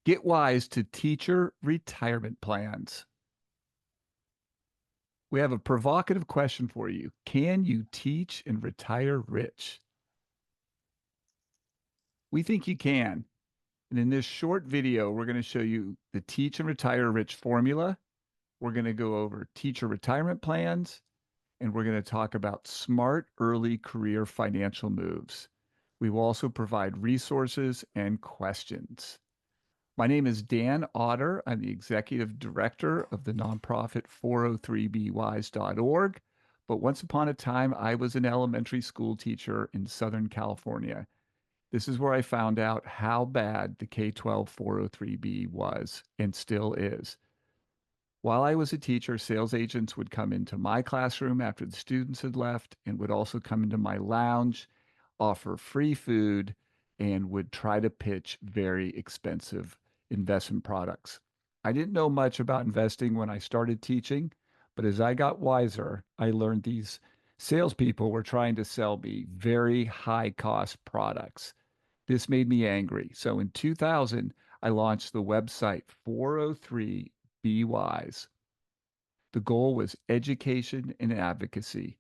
Get wise to teacher retirement plans. We have a provocative question for you. Can you teach and retire rich? We think you can. And in this short video, we're going to show you the Teach and Retire Rich formula. We're going to go over teacher retirement plans, and we're going to talk about smart early career financial moves. We will also provide resources and questions. My name is Dan Otter. I'm the executive director of the nonprofit 403bwise.org. But once upon a time, I was an elementary school teacher in Southern California. This is where I found out how bad the K-12 403b was and still is. While I was a teacher, sales agents would come into my classroom after the students had left and would also come into my lounge, offer free food, and would try to pitch very expensive investment products. I didn't know much about investing when I started teaching, but as I got wiser, I learned these salespeople were trying to sell me very high cost products. This made me angry. So in 2000, I launched the website 403 Wise. The goal was education and advocacy.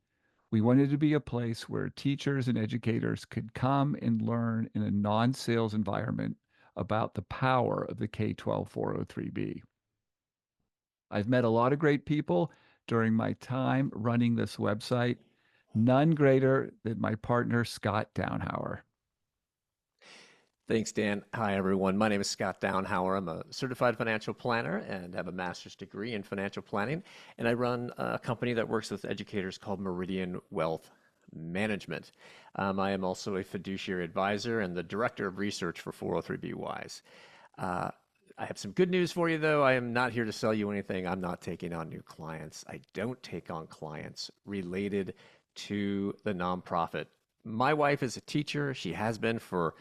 We wanted to be a place where teachers and educators could come and learn in a non sales environment about the power of the K-12 403b. I've met a lot of great people during my time running this website, none greater than my partner, Scott Dauenhauer. Thanks, Dan. Hi, everyone. My name is Scott Dauenhauer. I'm a certified financial planner and have a master's degree in financial planning. And I run a company that works with educators called Meridian Wealth Management. I am also a fiduciary advisor and the director of research for 403B Wise. I have some good news for you, though. I am not here to sell you anything. I'm not taking on new clients. I don't take on clients related to the nonprofit. My wife is a teacher. She has been for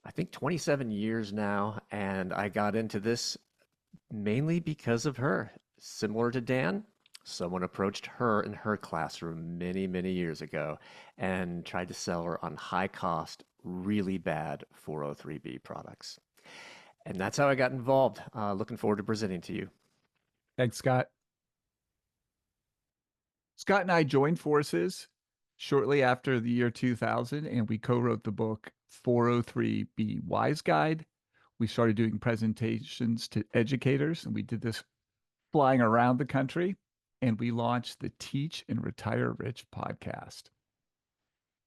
I think 27 years now, and I got into this mainly because of her. Similar to Dan, someone approached her in her classroom many, many years ago and tried to sell her on high cost, really bad 403B products. And that's how I got involved. Looking forward to presenting to you. Thanks, Scott. Scott and I joined forces shortly after the year 2000, and we co-wrote the book 403B Wise Guide. We started doing presentations to educators, and we did this flying around the country, and we launched the Teach and Retire Rich podcast.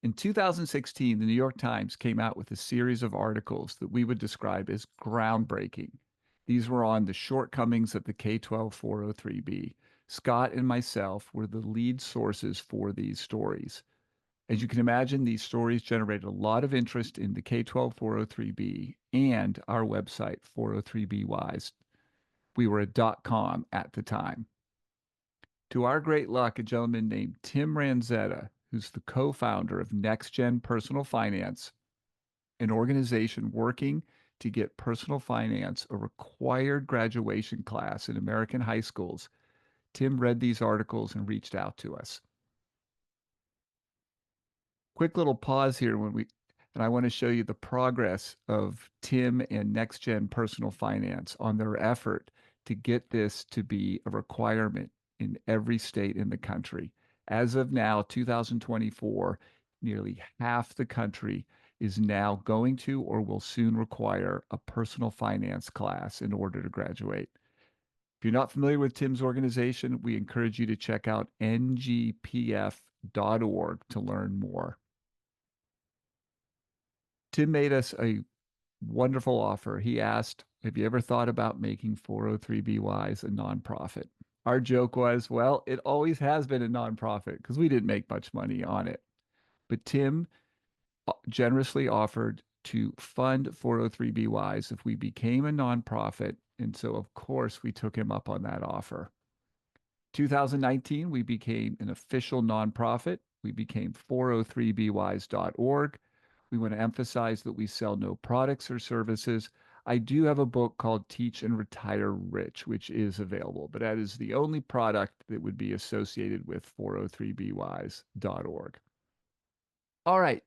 In 2016, the New York Times came out with a series of articles that we would describe as groundbreaking. These were on the shortcomings of the K-12 403b. Scott and myself were the lead sources for these stories. As you can imagine, these stories generated a lot of interest in the K-12 403b and our website, 403B Wise. We were a .com at the time. To our great luck, a gentleman named Tim Ranzetta, who's the co-founder of Next Gen Personal Finance, an organization working to get personal finance a required graduation class in American high schools. Tim read these articles and reached out to us. Quick little pause here and I want to show you the progress of Tim and Next Gen Personal Finance on their effort to get this to be a requirement in every state in the country. As of now, 2024, nearly half the country is now going to or will soon require a personal finance class in order to graduate. If you're not familiar with Tim's organization, we encourage you to check out ngpf.org to learn more. Tim made us a wonderful offer. He asked, have you ever thought about making 403B Wise a nonprofit? Our joke was, well, it always has been a nonprofit because we didn't make much money on it. But Tim generously offered to fund 403B Wise if we became a nonprofit. And so, of course, we took him up on that offer. 2019, we became an official nonprofit. We became 403bwise.org. We want to emphasize that we sell no products or services. I do have a book called Teach and Retire Rich, which is available, but that is the only product that would be associated with 403bwise.org. All right.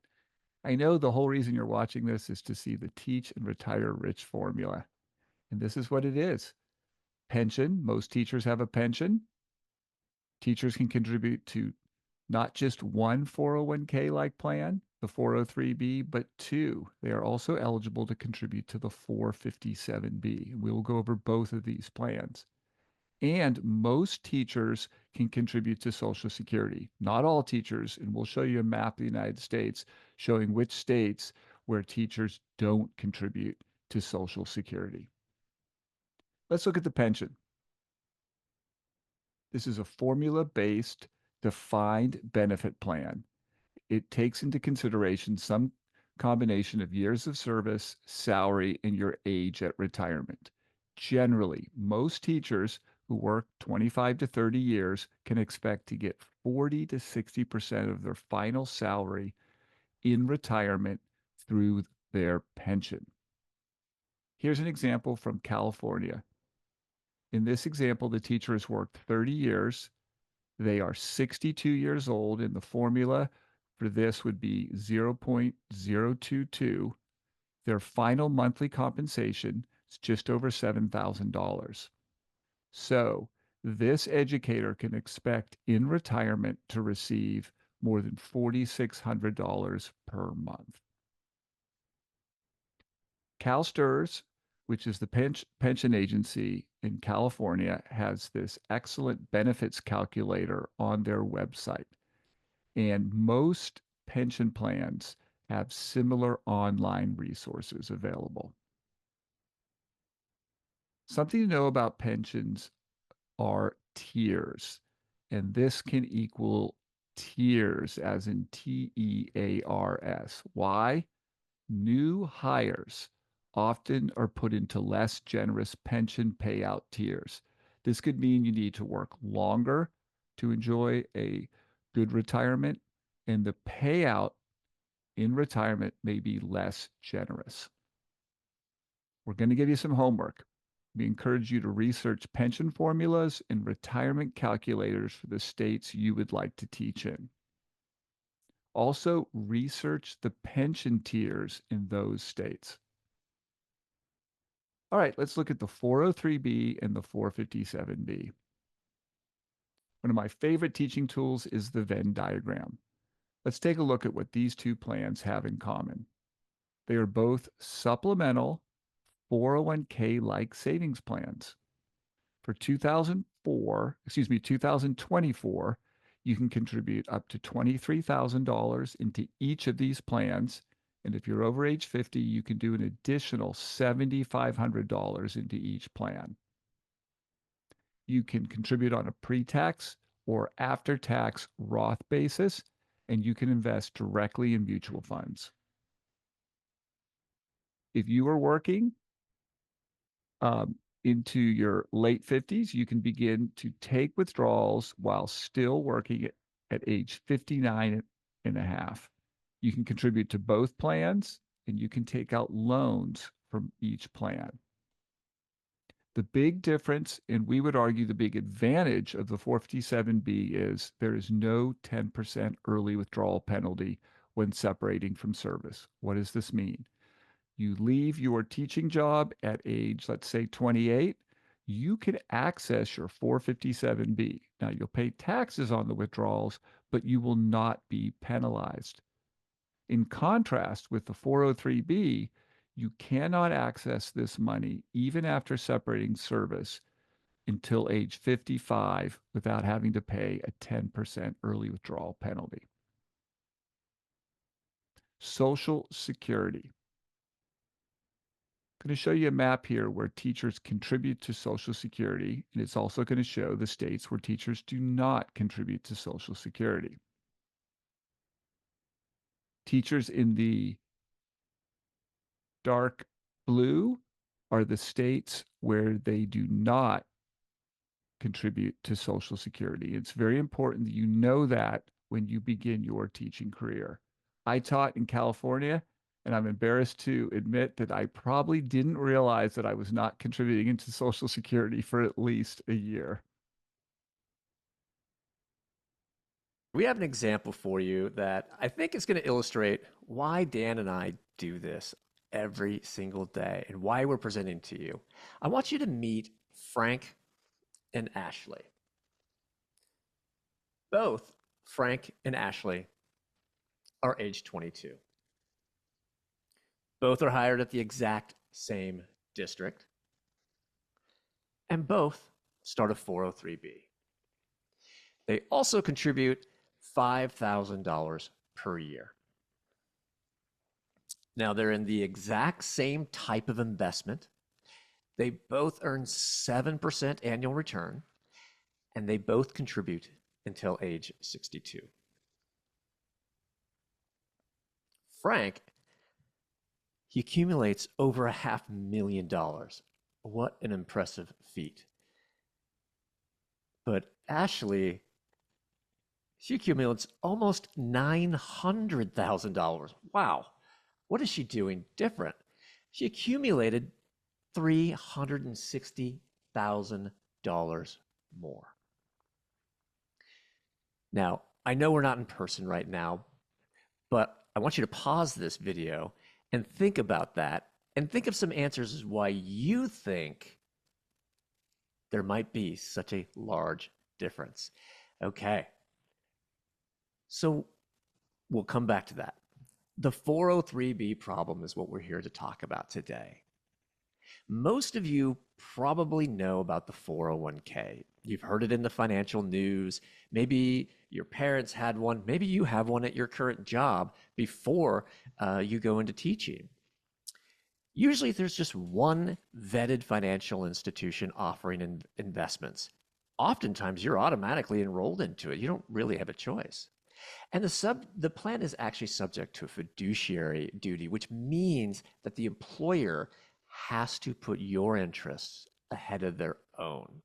I know the whole reason you're watching this is to see the Teach and Retire Rich formula. And this is what it is. Pension, most teachers have a pension. Teachers can contribute to not just one 401k like plan, the 403b, but two. They are also eligible to contribute to the 457b. We will go over both of these plans. And most teachers can contribute to Social Security. Not all teachers, and we'll show you a map of the United States showing which states where teachers don't contribute to Social Security. Let's look at the pension. This is a formula-based defined benefit plan. It takes into consideration some combination of years of service, salary, and your age at retirement. Generally, most teachers who work 25 to 30 years can expect to get 40 to 60% of their final salary in retirement through their pension. Here's an example from California. In this example, the teacher has worked 30 years. They are 62 years old, and the formula for this would be 0.022. Their final monthly compensation is just over $7,000. So this educator can expect in retirement to receive more than $4,600 per month. CalSTRS, which is the pension agency in California, has this excellent benefits calculator on their website. And most pension plans have similar online resources available. Something to know about pensions are tiers, and this can equal tiers as in TEARS. Why? New hires often are put into less generous pension payout tiers. This could mean you need to work longer to enjoy a good retirement, and the payout in retirement may be less generous. We're going to give you some homework. We encourage you to research pension formulas and retirement calculators for the states you would like to teach in. Also, research the pension tiers in those states. All right, let's look at the 403b and the 457b. One of my favorite teaching tools is the Venn diagram. Let's take a look at what these two plans have in common. They are both supplemental 401k-like savings plans. For 2024, you can contribute up to $23,000 into each of these plans. And if you're over age 50, you can do an additional $7,500 into each plan. You can contribute on a pre-tax or after-tax Roth basis, and you can invest directly in mutual funds. If you are working into your late 50s, you can begin to take withdrawals while still working at age 59 and a half. You can contribute to both plans, and you can take out loans from each plan. The big difference, and we would argue the big advantage of the 457B is there is no 10% early withdrawal penalty when separating from service. What does this mean? You leave your teaching job at age, let's say 28, you can access your 457B. Now, you'll pay taxes on the withdrawals, but you will not be penalized. In contrast with the 403B, you cannot access this money even after separating service until age 55 without having to pay a 10% early withdrawal penalty. Social Security. I'm going to show you a map here where teachers contribute to Social Security, and it's also going to show the states where teachers do not contribute to Social Security. Teachers in the dark blue are the states where they do not contribute to Social Security. It's very important that you know that when you begin your teaching career. I taught in California, and I'm embarrassed to admit that I probably didn't realize that I was not contributing into Social Security for at least a year. We have an example for you that I think is going to illustrate why Dan and I do this. every single day and why we're presenting to you. I want you to meet Frank and Ashley. Both Frank and Ashley are age 22. Both are hired at the exact same district, and both start a 403B. They also contribute $5,000 per year. Now, they're in the exact same type of investment. They both earn 7% annual return, and they both contribute until age 62. Frank, he accumulates over $500,000. What an impressive feat. But Ashley, she accumulates almost $900,000. Wow. What is she doing different? She accumulated $360,000 more. Now, I know we're not in person right now, but I want you to pause this video and think about that and think of some answers as why you think there might be such a large difference. Okay. So we'll come back to that. The 403B problem is what we're here to talk about today. Most of you probably know about the 401k. You've heard it in the financial news. Maybe your parents had one. Maybe you have one at your current job before you go into teaching. Usually there's just one vetted financial institution offering investments. Oftentimes you're automatically enrolled into it. You don't really have a choice. And the plan is actually subject to a fiduciary duty, which means that the employer has to put your interests ahead of their own.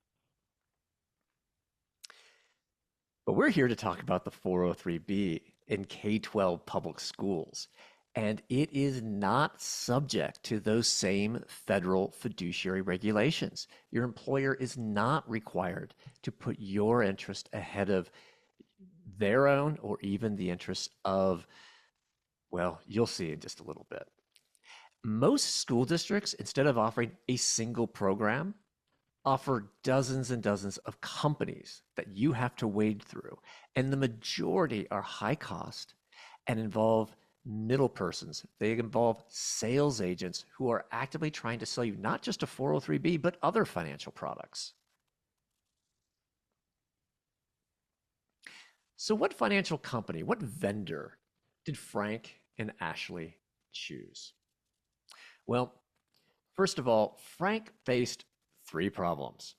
But we're here to talk about the 403B in K-12 public schools, and it is not subject to those same federal fiduciary regulations. Your employer is not required to put your interest ahead of their own or even the interests of, well, you'll see in just a little bit. Most school districts, instead of offering a single program, offer dozens and dozens of companies that you have to wade through. And the majority are high cost and involve middle persons. They involve sales agents who are actively trying to sell you not just a 403B, but other financial products. So what financial company, what vendor did Frank and Ashley choose? Well, first of all, Frank faced 3 problems.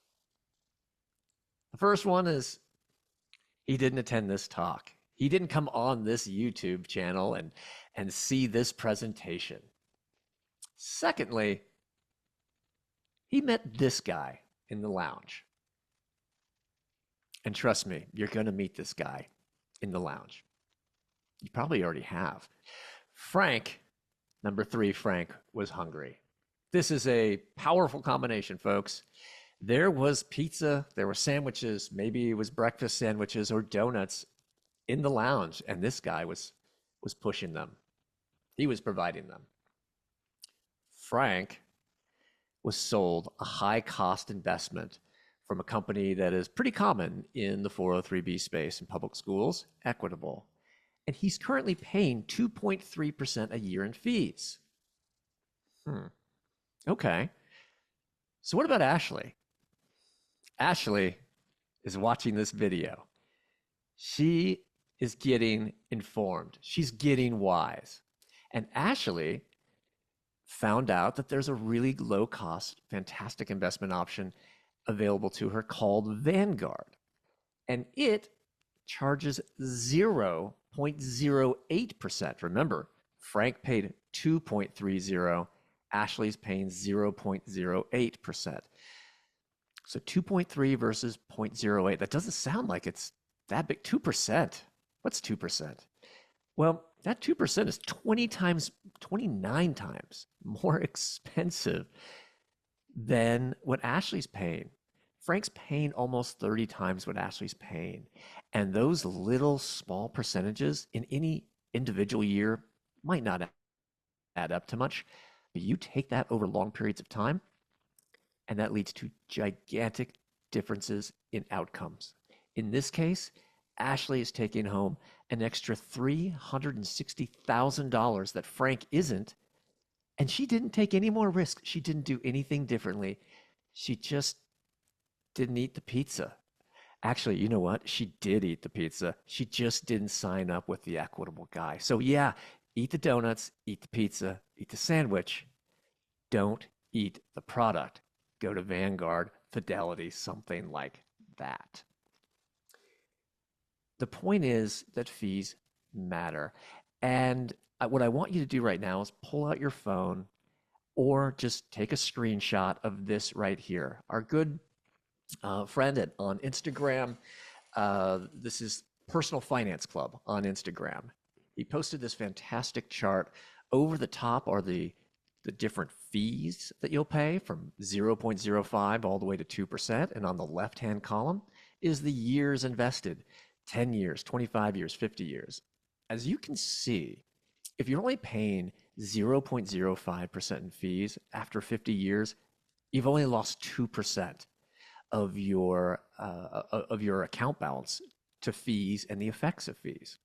The first one is he didn't attend this talk. He didn't come on this YouTube channel and see this presentation. Secondly, he met this guy in the lounge. And trust me, you're going to meet this guy in the lounge. You probably already have. Frank, number 3, Frank was hungry. This is a powerful combination, folks. There was pizza, there were sandwiches, maybe it was breakfast sandwiches or donuts in the lounge, and this guy was pushing them. He was providing them. Frank was sold a high-cost investment from a company that is pretty common in the 403B space in public schools, Equitable. And he's currently paying 2.3% a year in fees. Okay. So what about Ashley? Ashley is watching this video. She is getting informed. She's getting wise. And Ashley found out that there's a really low-cost, fantastic investment option available to her called Vanguard. And it charges 0.08%. Remember, Frank paid 2.30, Ashley's paying 0.08%. So 2.3 versus 0.08. That doesn't sound like it's that big. 2%. What's 2%? Well, that 2% is 29 times more expensive than what Ashley's paying. Frank's paying almost 30 times what Ashley's paying. And those little small percentages in any individual year might not add up to much, But you take that over long periods of time, and that leads to gigantic differences in outcomes. In this case, Ashley is taking home an extra $360,000 that Frank isn't, and she didn't take any more risk. She didn't do anything differently. She just didn't eat the pizza. Actually, you know what? She did eat the pizza. She just didn't sign up with the equitable guy. So, yeah, eat the donuts, eat the pizza, eat the sandwich. Don't eat the product. Go to Vanguard, Fidelity, something like that. The point is that fees matter. And what I want you to do right now is pull out your phone or just take a screenshot of this right here. Our good friend on Instagram, this is Personal Finance Club on Instagram. He posted this fantastic chart. Over the top are the different fees that you'll pay from 0.05 all the way to 2%. And on the left-hand column is the years invested, 10 years, 25 years, 50 years. As you can see, if you're only paying 0.05% in fees after 50 years, you've only lost 2% of your account balance to fees and the effects of fees.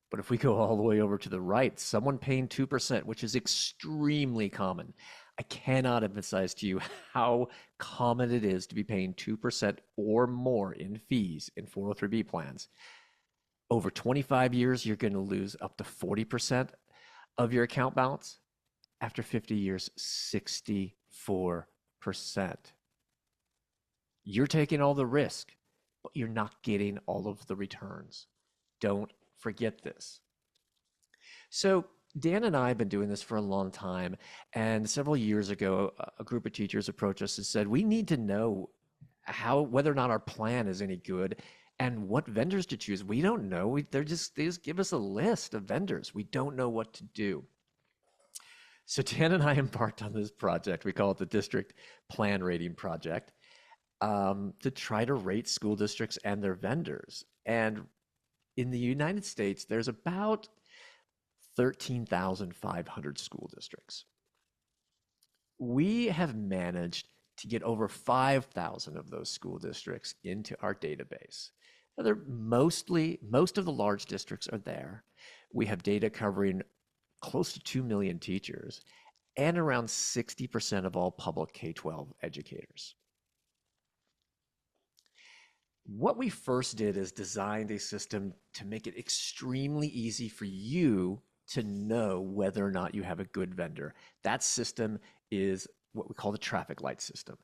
But if we go all the way over to the right, someone paying 2%, which is extremely common. I cannot emphasize to you how common it is to be paying 2% or more in fees in 403B plans. Over 25 years, you're going to lose up to 40% of your account balance. After 50 years, 64%. You're taking all the risk, but you're not getting all of the returns. Don't forget this. So Dan and I have been doing this for a long time, and several years ago, a group of teachers approached us and said, we need to know whether or not our plan is any good and what vendors to choose. We don't know. They just give us a list of vendors. We don't know what to do. So Dan and I embarked on this project. We call it the District Plan Rating Project, to try to rate school districts and their vendors. And in the United States, there's about 13,500 school districts. We have managed to get over 5,000 of those school districts into our database. Now, most of the large districts are there. We have data covering close to 2 million teachers and around 60% of all public K-12 educators. What we first did is designed a system to make it extremely easy for you to know whether or not you have a good vendor. That system is what we call the traffic light system.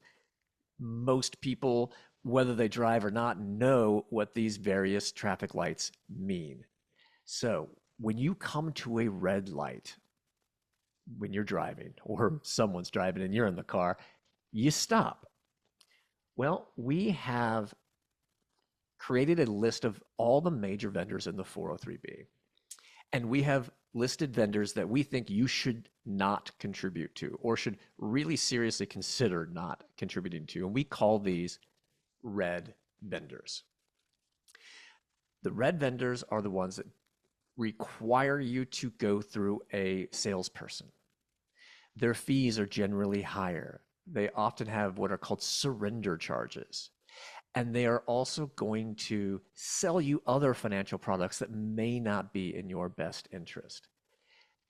Most people, whether they drive or not, know what these various traffic lights mean. So when you come to a red light, when you're driving or someone's driving and you're in the car, you stop. Well, we have created a list of all the major vendors in the 403B. And we have listed vendors that we think you should not contribute to or should really seriously consider not contributing to. And we call these red vendors. The red vendors are the ones that require you to go through a salesperson. Their fees are generally higher. They often have what are called surrender charges. And they are also going to sell you other financial products that may not be in your best interest.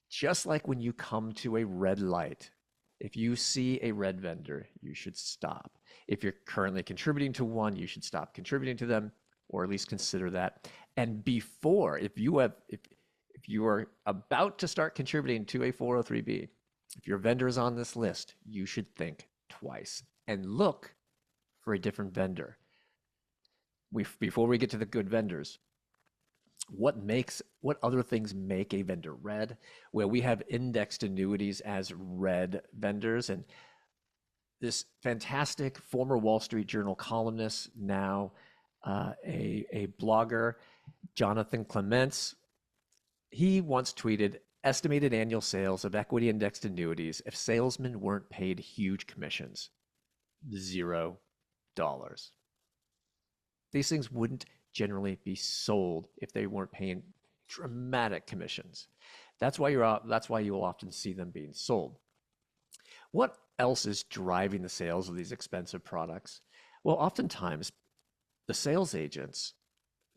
Just like when you come to a red light, if you see a red vendor, you should stop. If you're currently contributing to one, you should stop contributing to them, or at least consider that. And before, if you are about to start contributing to a 403B, if your vendor is on this list, you should think twice and look for a different vendor. Before we get to the good vendors, what other things make a vendor red? Well, we have indexed annuities as red vendors, and this fantastic former Wall Street Journal columnist, now a blogger, Jonathan Clements, he once tweeted, estimated annual sales of equity indexed annuities if salesmen weren't paid huge commissions, $0. These things wouldn't generally be sold if they weren't paying dramatic commissions. That's why you will often see them being sold. What else is driving the sales of these expensive products? Well, oftentimes the sales agents,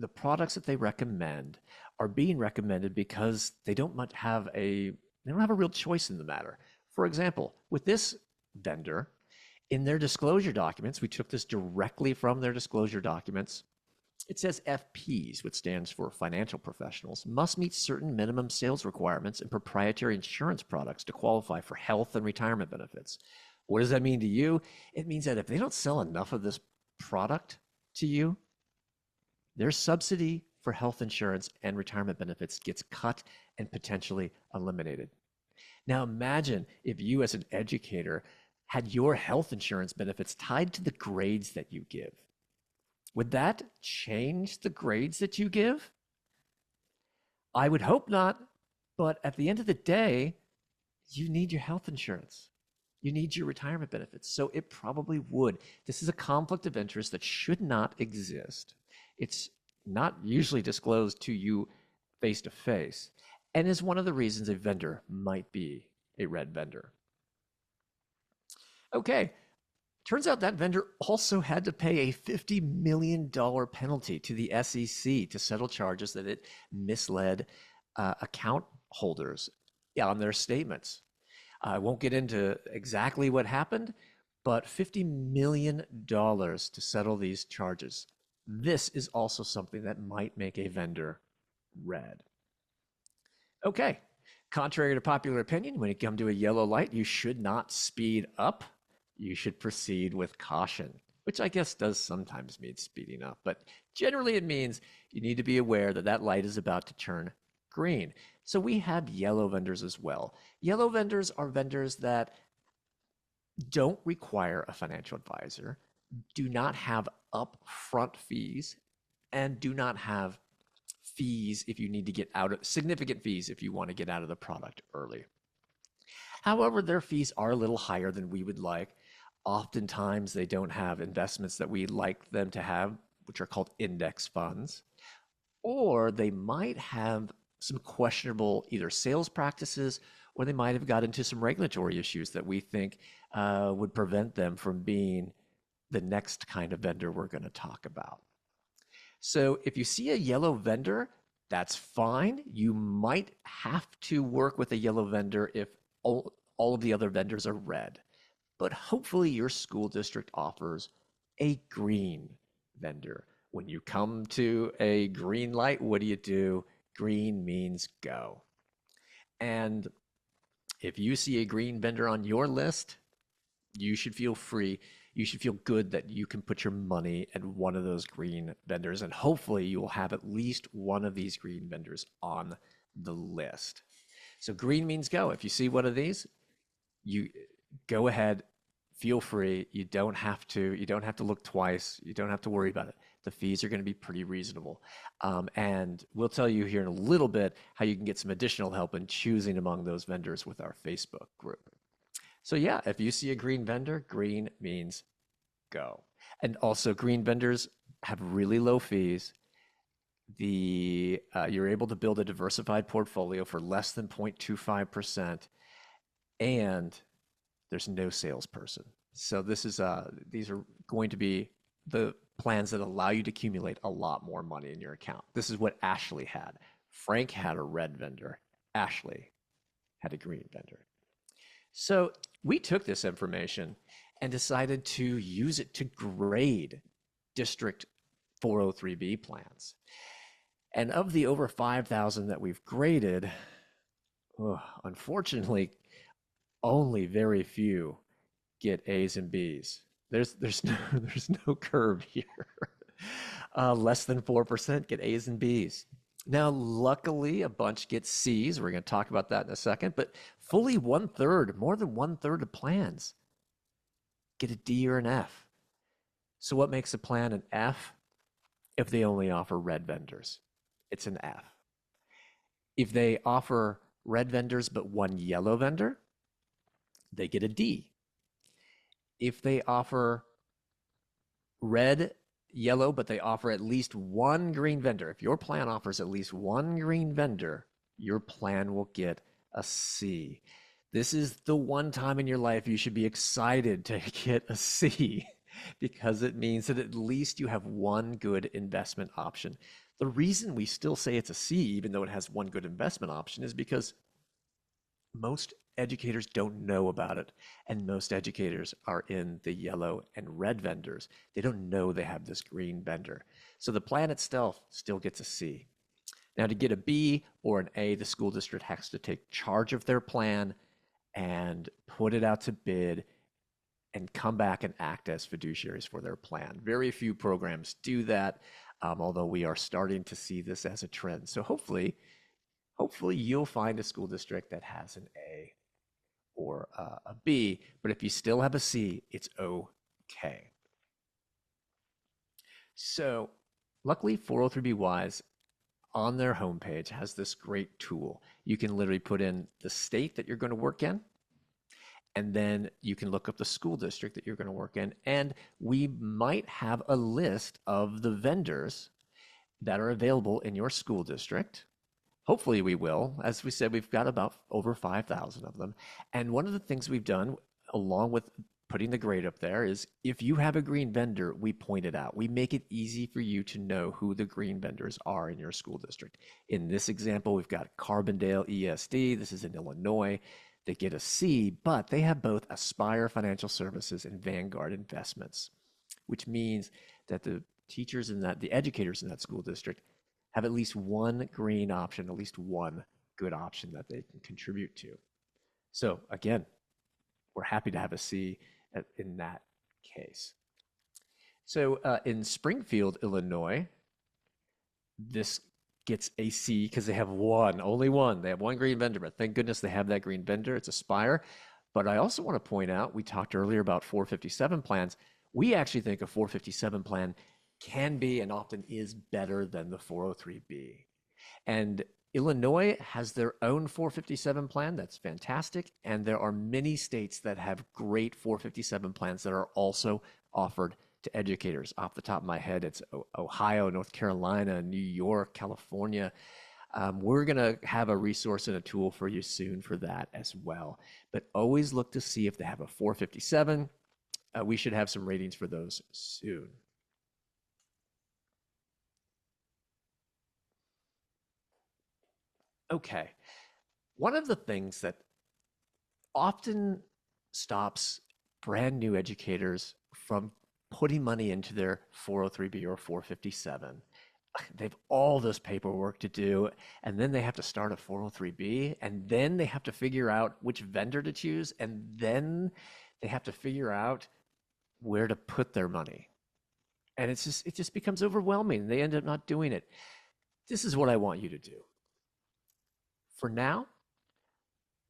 the products that they recommend are being recommended because they don't have a real choice in the matter. For example, with this vendor, in their disclosure documents, we took this directly from their disclosure documents. It says FPs, which stands for financial professionals, must meet certain minimum sales requirements in proprietary insurance products to qualify for health and retirement benefits. What does that mean to you? It means that if they don't sell enough of this product to you, their subsidy for health insurance and retirement benefits gets cut and potentially eliminated. Now imagine if you as an educator had your health insurance benefits tied to the grades that you give. Would that change the grades that you give? I would hope not, but at the end of the day, you need your health insurance. You need your retirement benefits. So it probably would. This is a conflict of interest that should not exist. It's not usually disclosed to you face to face, and is one of the reasons a vendor might be a red vendor. Okay, turns out that vendor also had to pay a $50 million penalty to the SEC to settle charges that it misled account holders on their statements. I won't get into exactly what happened, but $50 million to settle these charges. This is also something that might make a vendor red. Okay, contrary to popular opinion, when you come to a yellow light, you should not speed up. You should proceed with caution, which I guess does sometimes mean speeding up, but generally it means you need to be aware that that light is about to turn green. So we have yellow vendors as well. Yellow vendors are vendors that don't require a financial advisor, do not have upfront fees, and do not have fees if you need to get out of significant fees if you want to get out of the product early. However, their fees are a little higher than we would like. Oftentimes, they don't have investments that we like them to have, which are called index funds, or they might have some questionable either sales practices, or they might have got into some regulatory issues that we think would prevent them from being the next kind of vendor we're going to talk about. So if you see a yellow vendor, that's fine. You might have to work with a yellow vendor if all of the other vendors are red. But hopefully your school district offers a green vendor. When you come to a green light, what do? Green means go. And if you see a green vendor on your list, you should feel free. You should feel good that you can put your money at one of those green vendors, and hopefully you will have at least one of these green vendors on the list. So green means go. If you see one of these, you go ahead, feel free. You don't have to look twice. You don't have to worry about it. The fees are going to be pretty reasonable. And we'll tell you here in a little bit how you can get some additional help in choosing among those vendors with our Facebook group. So yeah, if you see a green vendor, green means go. And also green vendors have really low fees. You're able to build a diversified portfolio for less than 0.25%, and there's no salesperson. So these are going to be the plans that allow you to accumulate a lot more money in your account. This is what Ashley had. Frank had a red vendor. Ashley had a green vendor. So we took this information and decided to use it to grade District 403B plans. And of the over 5,000 that we've graded, unfortunately, only very few get A's and B's. There's no curve here. Less than 4% get A's and B's. Now, luckily, a bunch get C's. We're going to talk about that in a second, but fully more than one third of plans get a D or an F. So what makes a plan an F? If they only offer red vendors, it's an F. If they offer red vendors but one yellow vendor, they get a D. If they offer red, yellow, but they offer at least one green vendor, if your plan offers at least one green vendor, your plan will get a C. This is the one time in your life you should be excited to get a C because it means that at least you have one good investment option. The reason we still say it's a C, even though it has one good investment option, is because most educators don't know about it. And most educators are in the yellow and red vendors. They don't know they have this green vendor. So the plan itself still gets a C. Now, to get a B or an A, the school district has to take charge of their plan and put it out to bid and come back and act as fiduciaries for their plan. Very few programs do that, although we are starting to see this as a trend. So hopefully you'll find a school district that has an A or a B, but if you still have a C, it's okay. So luckily 403B Wise on their homepage has this great tool. You can literally put in the state that you're going to work in, and then you can look up the school district that you're going to work in, and we might have a list of the vendors that are available in your school district. Hopefully we will. As we said, we've got about over 5,000 of them. And one of the things we've done, along with putting the grade up there, is if you have a green vendor, we point it out. We make it easy for you to know who the green vendors are in your school district. In this example, we've got Carbondale ESD. This is in Illinois. They get a C, but they have both Aspire Financial Services and Vanguard Investments, which means that the teachers in that, the educators in that school district have at least one green option, at least one good option that they can contribute to. So again, we're happy to have a C in that case. So in Springfield, Illinois, this gets a C because they have one, only one. They have one green vendor, but thank goodness they have that green vendor. It's Aspire. But I also want to point out, we talked earlier about 457 plans. We actually think a 457 plan can be and often is better than the 403B. And Illinois has their own 457 plan. That's fantastic. And there are many states that have great 457 plans that are also offered to educators. Off the top of my head, it's Ohio, North Carolina, New York, California. We're going to have a resource and a tool for you soon for that as well. But always look to see if they have a 457. We should have some ratings for those soon. Okay. One of the things that often stops brand new educators from putting money into their 403B or 457, they've all this paperwork to do, and then they have to start a 403B, and then they have to figure out which vendor to choose, and then they have to figure out where to put their money. And it just becomes overwhelming. They end up not doing it. This is what I want you to do. For now,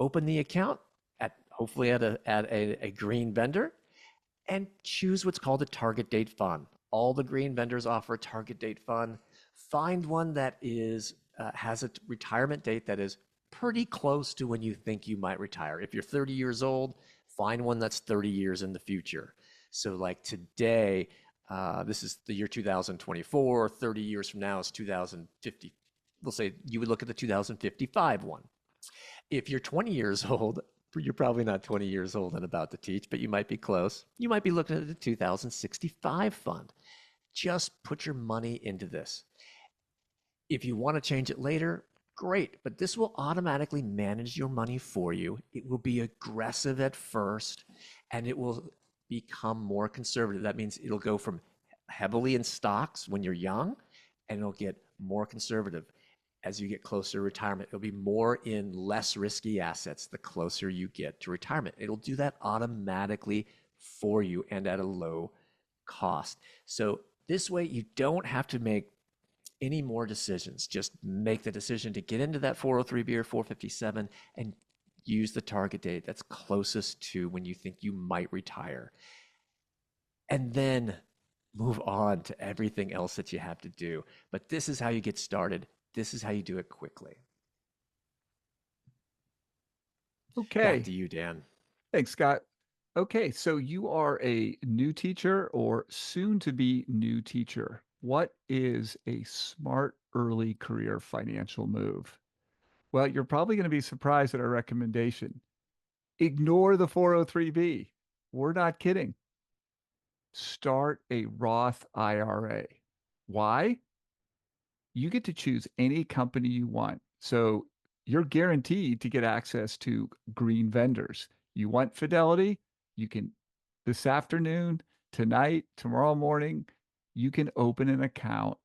open the account at hopefully at a green vendor and choose what's called a target date fund. All the green vendors offer a target date fund. Find one that is has a retirement date that is pretty close to when you think you might retire. If you're 30 years old, find one that's 30 years in the future. So like today, this is the year 2024, 30 years from now is 2050. We'll say you would look at the 2055 one. If you're 20 years old, you're probably not 20 years old and about to teach, but you might be close. You might be looking at the 2065 fund. Just put your money into this. If you want to change it later, great, but this will automatically manage your money for you. It will be aggressive at first, and it will become more conservative. That means it'll go from heavily in stocks when you're young, and it'll get more conservative as you get closer to retirement. It'll be more in less risky assets the closer you get to retirement. It'll do that automatically for you and at a low cost. So this way you don't have to make any more decisions. Just make the decision to get into that 403B or 457 and use the target date that's closest to when you think you might retire. And then move on to everything else that you have to do. But this is how you get started. This is how you do it quickly. Back Okay. to you, Dan. Thanks, Scott. Okay, so you are a new teacher or soon to be new teacher. What is a smart early career financial move? Well, you're probably going to be surprised at our recommendation. Ignore the 403b. We're not kidding. Start a Roth IRA. Why? You get to choose any company you want. So you're guaranteed to get access to green vendors. You want Fidelity? You can, this afternoon, tonight, tomorrow morning, you can open an account,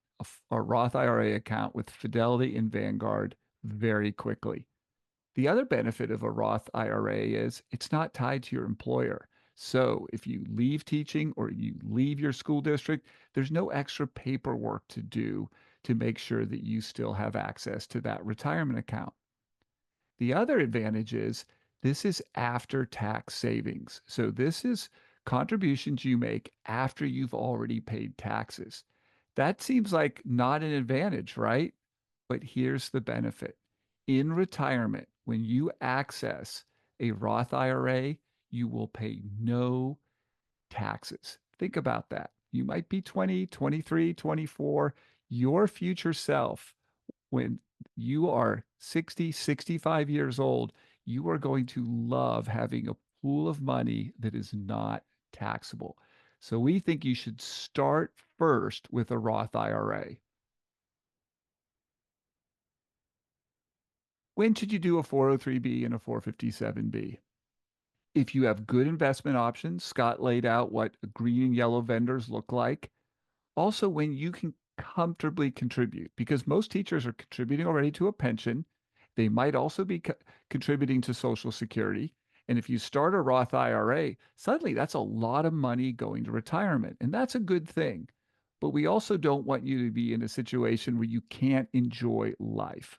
a Roth IRA account with Fidelity and Vanguard very quickly. The other benefit of a Roth IRA is it's not tied to your employer. So if you leave teaching or you leave your school district, there's no extra paperwork to do to make sure that you still have access to that retirement account. The other advantage is this is after tax savings. So this is contributions you make after you've already paid taxes. That seems like not an advantage, right? But here's the benefit. In retirement, when you access a Roth IRA, you will pay no taxes. Think about that. You might be 20, 23, 24. Your future self, when you are 60, 65 years old, you are going to love having a pool of money that is not taxable. So we think you should start first with a Roth IRA. When should you do a 403b and a 457b? If you have good investment options, Scott laid out what green and yellow vendors look like. Also, when you can comfortably contribute, because most teachers are contributing already to a pension. They might also be contributing to Social Security. And if you start a Roth IRA, suddenly that's a lot of money going to retirement. And that's a good thing. But we also don't want you to be in a situation where you can't enjoy life.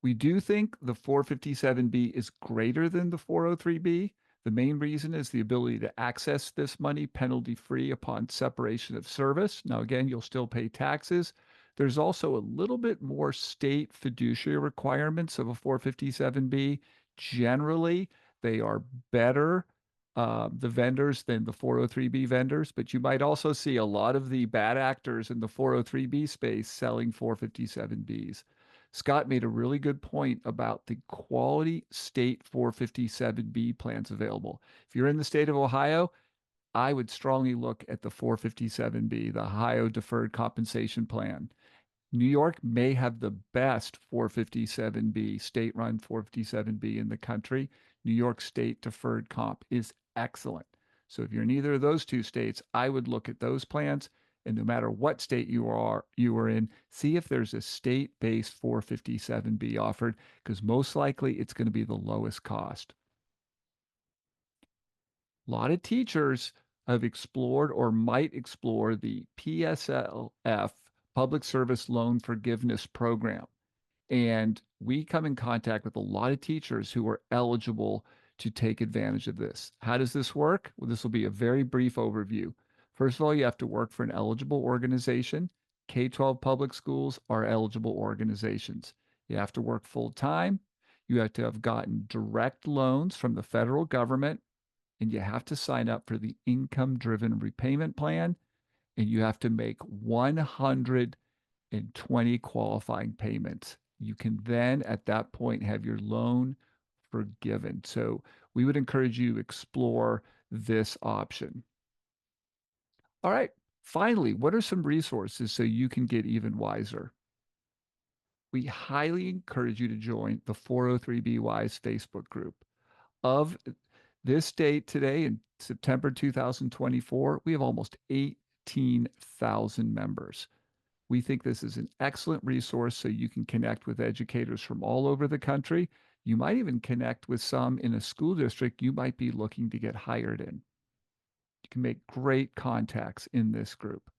We do think the 457B is greater than the 403B. The main reason is the ability to access this money penalty free upon separation of service. Now, again, you'll still pay taxes. There's also a little bit more state fiduciary requirements of a 457B. Generally, they are better, the vendors, than the 403B vendors, but you might also see a lot of the bad actors in the 403B space selling 457Bs. Scott made a really good point about the quality state 457B plans available. If you're in the state of Ohio, I would strongly look at the 457B, the Ohio Deferred Compensation Plan. New York may have the best 457B, state run 457B in the country. New York State Deferred Comp is excellent. So if you're in either of those two states, I would look at those plans. And no matter what state you are in, see if there's a state-based 457B offered, because most likely it's going to be the lowest cost. A lot of teachers have explored or might explore the PSLF, Public Service Loan Forgiveness Program. And we come in contact with a lot of teachers who are eligible to take advantage of this. How does this work? Well, this will be a very brief overview. First of all, you have to work for an eligible organization. K-12 public schools are eligible organizations. You have to work full time. You have to have gotten direct loans from the federal government, and you have to sign up for the income driven repayment plan, and you have to make 120 qualifying payments. You can then, at that point, have your loan forgiven. So we would encourage you to explore this option. All right. Finally, what are some resources so you can get even wiser? We highly encourage you to join the 403B Wise Facebook group. Of this date today, in September 2024, we have almost 18,000 members. We think this is an excellent resource so you can connect with educators from all over the country. You might even connect with some in a school district you might be looking to get hired in. You can make great contacts in this group.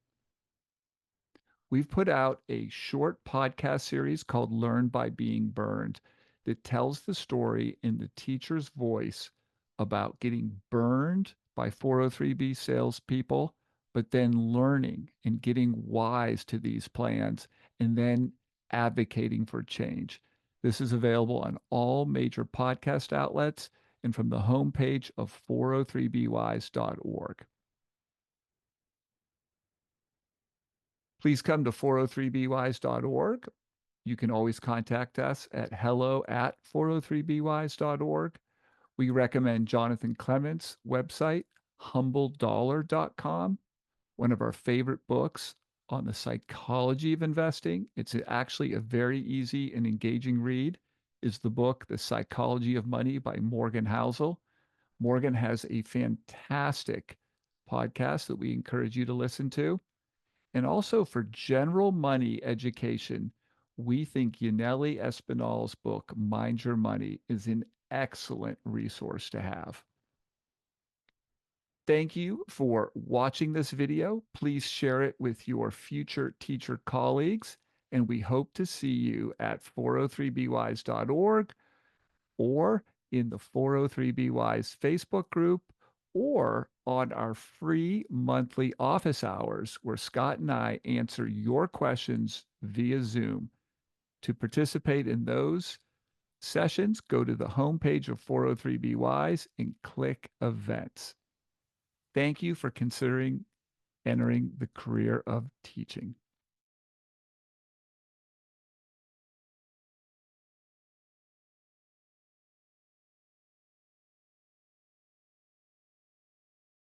We've put out a short podcast series called Learn by Being Burned that tells the story in the teacher's voice about getting burned by 403B salespeople, but then learning and getting wise to these plans and then advocating for change. This is available on all major podcast outlets and from the homepage of 403bwise.org. Please come to 403bwise.org You can always contact us at hello@403bwise.org. We recommend Jonathan Clement's website, humbledollar.com, one of our favorite books on the psychology of investing. It's actually a very easy and engaging read, is the book The Psychology of Money by Morgan Housel. Morgan has a fantastic podcast that we encourage you to listen to. And also for general money education, we think Yaneli Espinal's book, Mind Your Money, is an excellent resource to have. Thank you for watching this video. Please share it with your future teacher colleagues, and we hope to see you at 403bwise.org or in the 403bwise Facebook group or on our free monthly office hours where Scott and I answer your questions via Zoom. To participate in those sessions, go to the homepage of 403bwise and click events. Thank you for considering entering the career of teaching.